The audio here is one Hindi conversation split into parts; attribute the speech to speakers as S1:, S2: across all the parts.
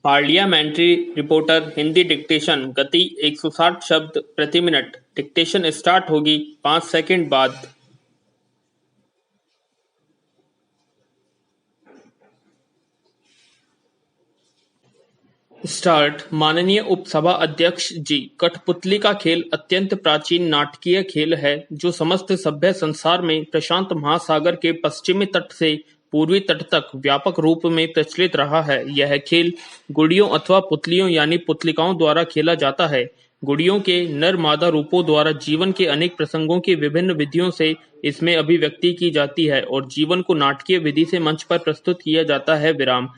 S1: पार्लियामेंट्री रिपोर्टर हिंदी डिक्टेशन गति 160 शब्द प्रति मिनट। डिक्टेशन स्टार्ट होगी 5 सेकंड बाद। स्टार्ट। माननीय उपसभा अध्यक्ष जी, कठपुतली का खेल अत्यंत प्राचीन नाटकीय खेल है जो समस्त सभ्य संसार में प्रशांत महासागर के पश्चिमी तट से पूर्वी तट तक व्यापक रूप में प्रचलित रहा है। यह खेल गुड़ियों अथवा पुतलियों यानी पुतलिकाओं द्वारा खेला जाता है। गुड़ियों के नर मादा रूपों द्वारा जीवन के अनेक प्रसंगों की विभिन्न विधियों से इसमें अभिव्यक्ति की जाती है और जीवन को नाटकीय विधि से मंच पर प्रस्तुत किया जाता है। विराम।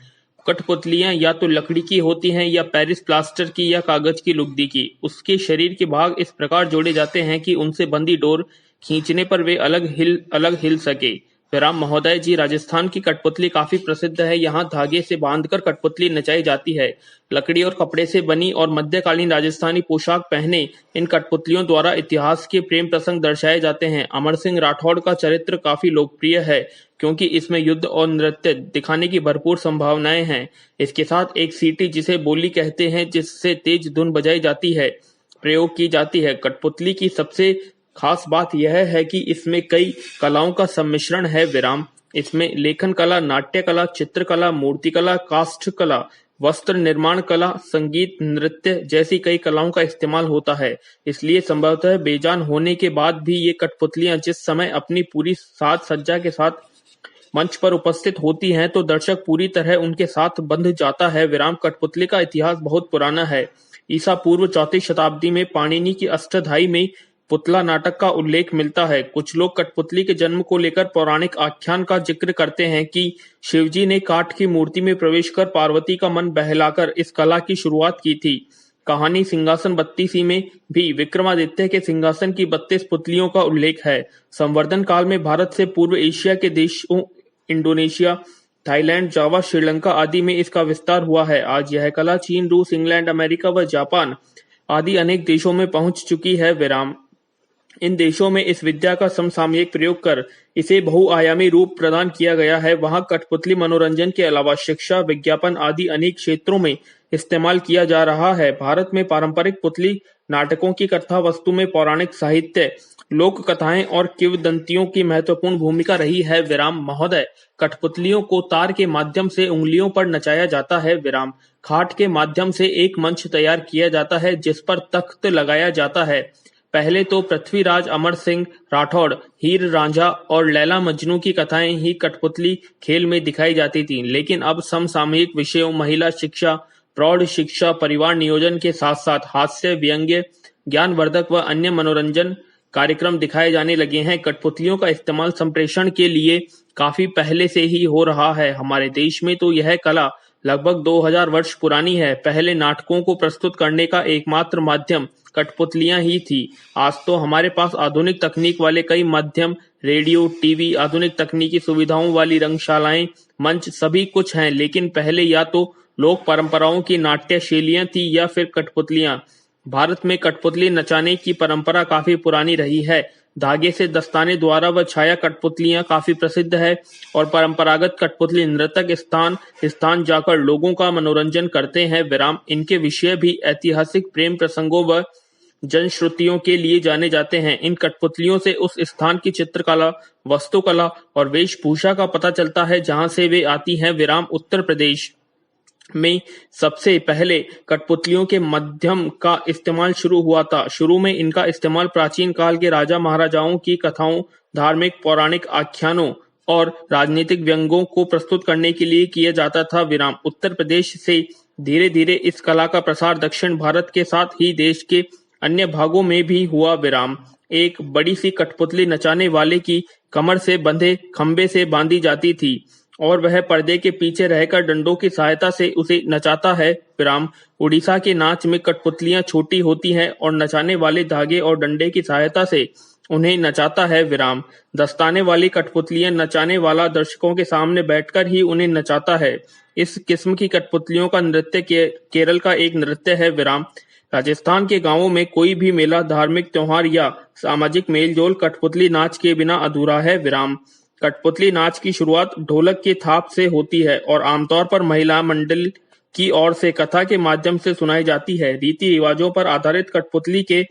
S1: कठपुतलियां या तो लकड़ी की होती हैं या पेरिस प्लास्टर की या कागज की लुगदी की। उसके शरीर के भाग इस प्रकार जोड़े जाते हैं कि उनसे बंधी डोर खींचने पर वे अलग हिल सके। विराम। महोदय जी, राजस्थान की कठपुतली काफी प्रसिद्ध है। यहाँ धागे से बांधकर कठपुतली नचाई जाती है। लकड़ी और कपड़े से बनी और मध्यकालीन राजस्थानी पोशाक पहने इन कठपुतलियों द्वारा इतिहास के प्रेम प्रसंग दर्शाए जाते हैं। अमर सिंह राठौड़ का चरित्र काफी लोकप्रिय है क्योंकि इसमें युद्ध और नृत्य दिखाने की भरपूर संभावनाएं हैं। इसके साथ एक सीटी, जिसे बोली कहते हैं, जिससे तेज धुन बजाई जाती है, प्रयोग की जाती है। कठपुतली की सबसे खास बात यह है कि इसमें कई कलाओं का सम्मिश्रण है। विराम। इसमें लेखन कला, नाट्य कला, चित्रकला, मूर्तिकला, काष्ठ कला, वस्त्र निर्माण कला, संगीत, नृत्य जैसी कई कलाओं का इस्तेमाल होता है। इसलिए संभवतः बेजान होने के बाद भी ये कठपुतलियां जिस समय अपनी पूरी साज सज्जा के साथ मंच पर उपस्थित होती हैं तो दर्शक पूरी तरह उनके साथ बंध जाता है। विराम। कठपुतली का इतिहास बहुत पुराना है। ईसा पूर्व 4वीं शताब्दी में पाणिनि की अष्टाध्यायी में पुतला नाटक का उल्लेख मिलता है। कुछ लोग कठपुतली के जन्म को लेकर पौराणिक आख्यान का जिक्र करते हैं कि शिवजी ने काठ की मूर्ति में प्रवेश कर पार्वती का मन बहलाकर इस कला की शुरुआत की थी। कहानी सिंहासन 32 में भी विक्रमादित्य के सिंहासन की 32 पुतलियों का उल्लेख है। संवर्धन काल में भारत से पूर्व एशिया के देशों इंडोनेशिया, थाईलैंड, जावा, श्रीलंका आदि में इसका विस्तार हुआ है। आज यह कला चीन, रूस, इंग्लैंड, अमेरिका व जापान आदि अनेक देशों में पहुंच चुकी है। विराम। इन देशों में इस विद्या का समसामयिक प्रयोग कर इसे बहुआयामी रूप प्रदान किया गया है। वहां कठपुतली मनोरंजन के अलावा शिक्षा, विज्ञापन आदि अनेक क्षेत्रों में इस्तेमाल किया जा रहा है। भारत में पारंपरिक पुतली नाटकों की कथा वस्तु में पौराणिक साहित्य, लोक कथाएं और किंवदंतियों की महत्वपूर्ण भूमिका रही है। विराम। महोदय, कठपुतलियों को तार के माध्यम से उंगलियों पर नचाया जाता है। विराम। खाट के माध्यम से एक मंच तैयार किया जाता है जिस पर तख्त लगाया जाता है। पहले तो पृथ्वीराज अमर सिंह राठौड़, हीर रांझा और लैला मजनू की कथाएं ही कठपुतली खेल में दिखाई जाती थीं, लेकिन अब समसामयिक विषयों, महिला शिक्षा, प्रौढ़ शिक्षा, परिवार नियोजन के साथ साथ हास्य, व्यंग्य, ज्ञानवर्धक व अन्य मनोरंजन कार्यक्रम दिखाए जाने लगे हैं। कठपुतलियों का इस्तेमाल संप्रेषण के लिए काफी पहले से ही हो रहा है। हमारे देश में तो यह कला लगभग 2000 वर्ष पुरानी है। पहले नाटकों को प्रस्तुत करने का एकमात्र माध्यम कठपुतलियां ही थी। आज तो हमारे पास आधुनिक तकनीक वाले कई माध्यम, रेडियो, टीवी, आधुनिक तकनीकी सुविधाओं वाली रंगशालाएं, मंच सभी कुछ हैं, लेकिन पहले या तो लोक परंपराओं की नाट्य शैलियां थी या फिर कठपुतलियां। भारत में कठपुतली नचाने की परंपरा काफी पुरानी रही है। धागे से दस्ताने द्वारा व छाया कठपुतलियां काफी प्रसिद्ध है और परंपरागत कठपुतली नृतक स्थान स्थान जाकर लोगों का मनोरंजन करते हैं। विराम। इनके विषय भी ऐतिहासिक प्रेम प्रसंगों व जनश्रुतियों के लिए जाने जाते हैं। इन कठपुतलियों से उस स्थान की चित्रकला, वास्तुकला और वेशभूषा का पता चलता है जहां से वे आती हैं। विराम। उत्तर प्रदेश में सबसे पहले कठपुतलियों के माध्यम का इस्तेमाल शुरू हुआ था। शुरू में इनका इस्तेमाल प्राचीन काल के राजा महाराजाओं की कथाओं, धार्मिक पौराणिक आख्यानों और राजनीतिक व्यंग्यों को प्रस्तुत करने के लिए किया जाता था। विराम। उत्तर प्रदेश से धीरे धीरे इस कला का प्रसार दक्षिण भारत के साथ ही देश के अन्य भागों में भी हुआ। विराम। एक बड़ी सी कठपुतली नचाने वाले की कमर से बंधे खंबे से बांधी जाती थी और वह पर्दे के पीछे रहकर डंडों की सहायता से उसे नचाता है। विराम। उड़ीसा के नाच में कठपुतलियां छोटी होती हैं और नचाने वाले धागे और डंडे की सहायता से उन्हें नचाता है। विराम। दस्ताने वाली कठपुतलियां नचाने वाला दर्शकों के सामने बैठकर ही उन्हें नचाता है। इस किस्म की कठपुतलियों का नृत्य केरल का एक नृत्य है। विराम। राजस्थान के गांवों में कोई भी मेला, धार्मिक त्योहार या सामाजिक मेलजोल कठपुतली नाच के बिना अधूरा है। विराम। कठपुतली नाच की शुरुआत ढोलक की थाप से होती है और आमतौर पर महिला मंडल की ओर से कथा के माध्यम से सुनाई जाती है। रीति रिवाजों पर आधारित कठपुतली के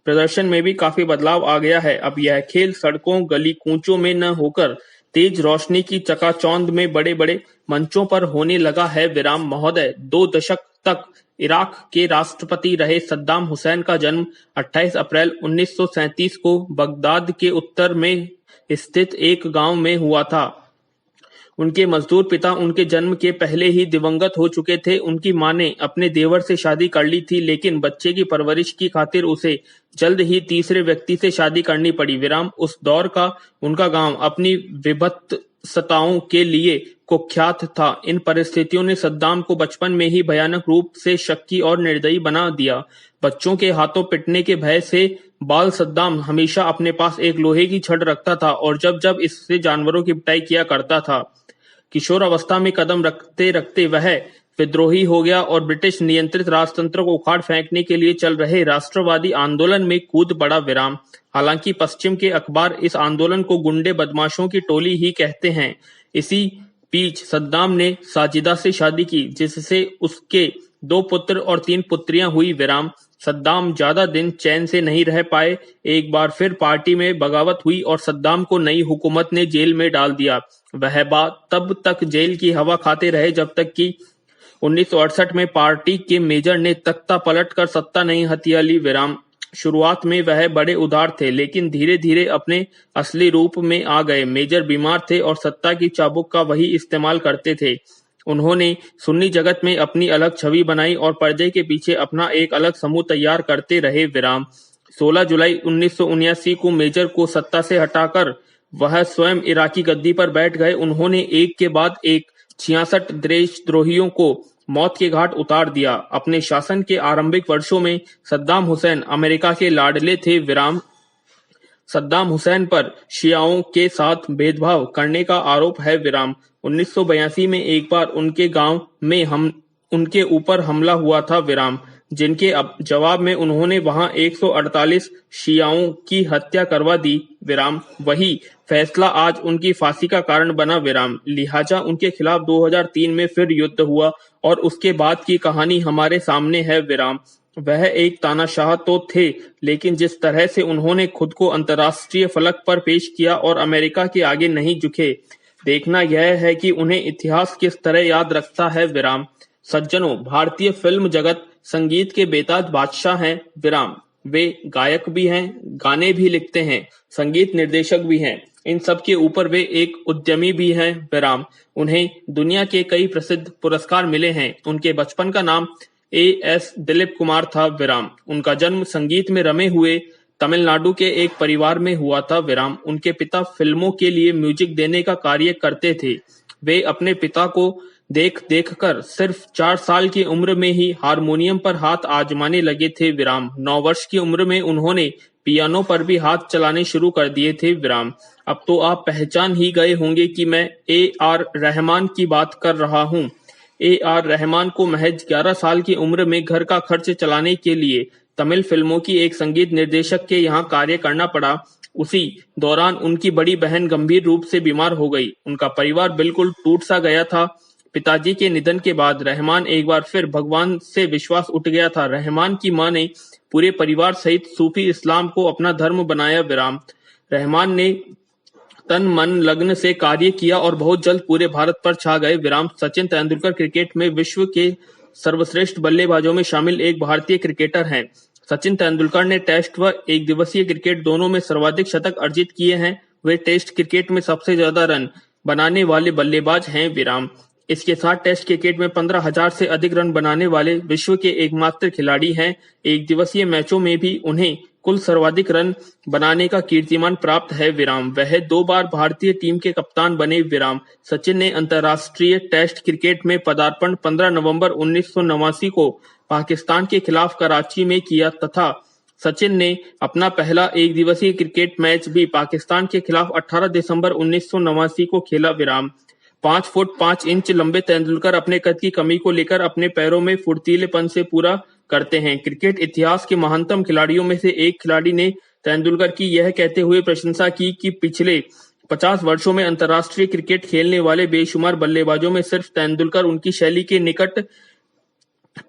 S1: प्रदर्शन में भी काफी बदलाव आ गया है। अब यह खेल सड़कों गली कूचों में न होकर तेज रोशनी की चकाचौंध में बड़े बड़े मंचों पर होने लगा है। विराम महोदय, 2 दशक तक इराक के राष्ट्रपति रहे सद्दाम हुसैन का जन्म 28 अप्रैल 1937 को बगदाद के उत्तर में स्थित एक गांव में हुआ था। उनके मजदूर पिता उनके जन्म के पहले ही दिवंगत हो चुके थे। उनकी मां ने अपने देवर से शादी कर ली थी, लेकिन बच्चे की परवरिश की खातिर उसे जल्द ही तीसरे व्यक्ति से शादी करनी पड़ी। विराम उस दौर का उनका गांव अपनी विभत्सताओं के लिए कुख्यात था। इन परिस्थितियों ने सद्दाम को बचपन में ही भयानक रूप से शक्की और निर्दयी बना दिया। बच्चों के हाथों पिटने के भय से बाल सद्दाम हमेशा अपने पास एक लोहे की छड़ रखता था और जब जब इससे जानवरों की पिटाई किया करता था। किशोर अवस्था में कदम रखते रखते वह विद्रोही हो गया और ब्रिटिश नियंत्रित राजतंत्र को उखाड़ फेंकने के लिए चल रहे राष्ट्रवादी आंदोलन में कूद पड़ा। विराम हालांकि पश्चिम के अखबार इस आंदोलन को गुंडे बदमाशों की टोली ही कहते हैं। इसी बीच सद्दाम ने साजिदा से शादी की, जिससे उसके 2 पुत्र और 3 पुत्रियां हुई। विराम सद्दाम ज्यादा दिन चैन से नहीं रह पाए। एक बार फिर पार्टी में बगावत हुई और सद्दाम को नई हुकूमत ने जेल में डाल दिया। वह बात तब तक जेल की हवा खाते रहे जब तक कि 1968 में पार्टी के मेजर ने तख्ता पलट कर सत्ता नहीं हथिया ली। विराम शुरुआत में वह बड़े उदार थे, लेकिन धीरे धीरे अपने असली रूप में आ गए। मेजर बीमार थे और सत्ता की चाबुक का वही इस्तेमाल करते थे। उन्होंने सुन्नी जगत में अपनी अलग छवि बनाई और पर्दे के पीछे अपना एक अलग समूह तैयार करते रहे। विराम 16 जुलाई 1979 को मेजर को सत्ता से हटाकर वह स्वयं इराकी गद्दी पर बैठ गए। उन्होंने एक के बाद एक 66 देशद्रोहियों को मौत के घाट उतार दिया। अपने शासन के आरंभिक वर्षों में सद्दाम हुसैन अमेरिका के लाडले थे। विराम सद्दाम हुसैन पर शियाओं के साथ भेदभाव करने का आरोप है। विराम 1982 में एक बार उनके गांव में उनके ऊपर हमला हुआ था। विराम जिनके जवाब में उन्होंने वहां 148 शियाओं की हत्या करवा दी। विराम वही फैसला आज उनकी फांसी का कारण बना। विराम लिहाजा उनके खिलाफ 2003 में फिर युद्ध हुआ और उसके बाद की कहानी हमारे सामने है। विराम वह एक तानाशाह तो थे, लेकिन जिस तरह से उन्होंने खुद को अंतर्राष्ट्रीय फलक पर पेश किया और अमेरिका के आगे नहीं झुके, देखना यह है कि उन्हें इतिहास किस तरह याद रखता है। विराम सज्जनों, भारतीय फिल्म जगत संगीत के बेताज बादशाह हैं। विराम वे गायक भी हैं, गाने भी लिखते हैं, संगीत निर्देशक भी हैं। इन सब के ऊपर वे एक उद्यमी भी हैं। विराम उन्हें दुनिया के कई प्रसिद्ध पुरस्कार मिले हैं। उनके बचपन का नाम A.S. दिलीप कुमार था। विराम उनका जन्म संगीत में रमे हुए तमिलनाडु के एक परिवार में हुआ था। विराम उनके पिता फिल्मों के लिए म्यूजिक देने का कार्य करते थे। वे अपने पिता को देख कर सिर्फ 4 साल की उम्र में ही हारमोनियम पर हाथ आजमाने लगे थे। विराम 9 वर्ष की उम्र में उन्होंने पियानो पर भी हाथ चलाने शुरू कर दिए थे। विराम अब तो आप पहचान ही गए होंगे कि मैं A.R. रहमान की बात कर रहा हूँ। A.R. रहमान को महज 11 साल की उम्र में घर का खर्च चलाने के लिए तमिल फिल्मों की एक संगीत निर्देशक के यहाँ कार्य करना पड़ा। उसी दौरान उनकी बड़ी बहन गंभीर रूप से बीमार हो गई। उनका परिवार बिल्कुल टूट सा गया था। पिताजी के निधन के बाद रहमान एक बार फिर भगवान से विश्वास उठ गया था। रहमान की मां ने पूरे परिवार सहित सूफी इस्लाम को अपना धर्म बनाया। विराम रहमान ने तन मन लग्न से कार्य किया और बहुत जल्द पूरे भारत पर छा गए। विराम सचिन तेंदुलकर क्रिकेट में विश्व के सर्वश्रेष्ठ बल्लेबाजों में शामिल एक भारतीय क्रिकेटर हैं। सचिन तेंदुलकर ने टेस्ट व एक दिवसीय क्रिकेट दोनों में सर्वाधिक शतक अर्जित किए हैं। वे टेस्ट क्रिकेट में सबसे ज्यादा रन बनाने वाले बल्लेबाज हैं। विराम इसके साथ टेस्ट क्रिकेट में 15,000 से अधिक रन बनाने वाले विश्व के एकमात्र खिलाड़ी हैं। एक दिवसीय मैचों में भी उन्हें कुल सर्वाधिक रन बनाने का कीर्तिमान प्राप्त है। विराम वह 2 बार भारतीय टीम के कप्तान बने। विराम सचिन ने अंतर्राष्ट्रीय टेस्ट क्रिकेट में पदार्पण 15 नवंबर 1989 को पाकिस्तान के खिलाफ कराची में किया तथा सचिन ने अपना पहला एक दिवसीय क्रिकेट मैच भी पाकिस्तान के खिलाफ 18 दिसंबर 1989 को खेला। विराम 5 फुट 5 इंच लंबे तेंदुलकर अपने कद की कमी को लेकर अपने पैरों में फुर्तीलेपन से पूरा करते हैं। क्रिकेट इतिहास के महानतम खिलाड़ियों में से एक खिलाड़ी ने तेंदुलकर की यह कहते हुए प्रशंसा की कि पिछले 50 वर्षों में अंतर्राष्ट्रीय क्रिकेट खेलने वाले बेशुमार बल्लेबाजों में सिर्फ तेंदुलकर उनकी शैली के निकट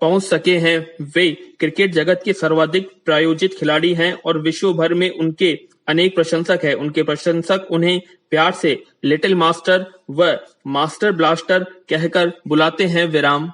S1: पहुंच सके हैं, वे क्रिकेट जगत के सर्वाधिक प्रायोजित खिलाड़ी हैं और विश्व भर में उनके अनेक प्रशंसक हैं। उनके प्रशंसक उन्हें प्यार से लिटिल मास्टर व मास्टर ब्लास्टर कहकर बुलाते हैं। विराम।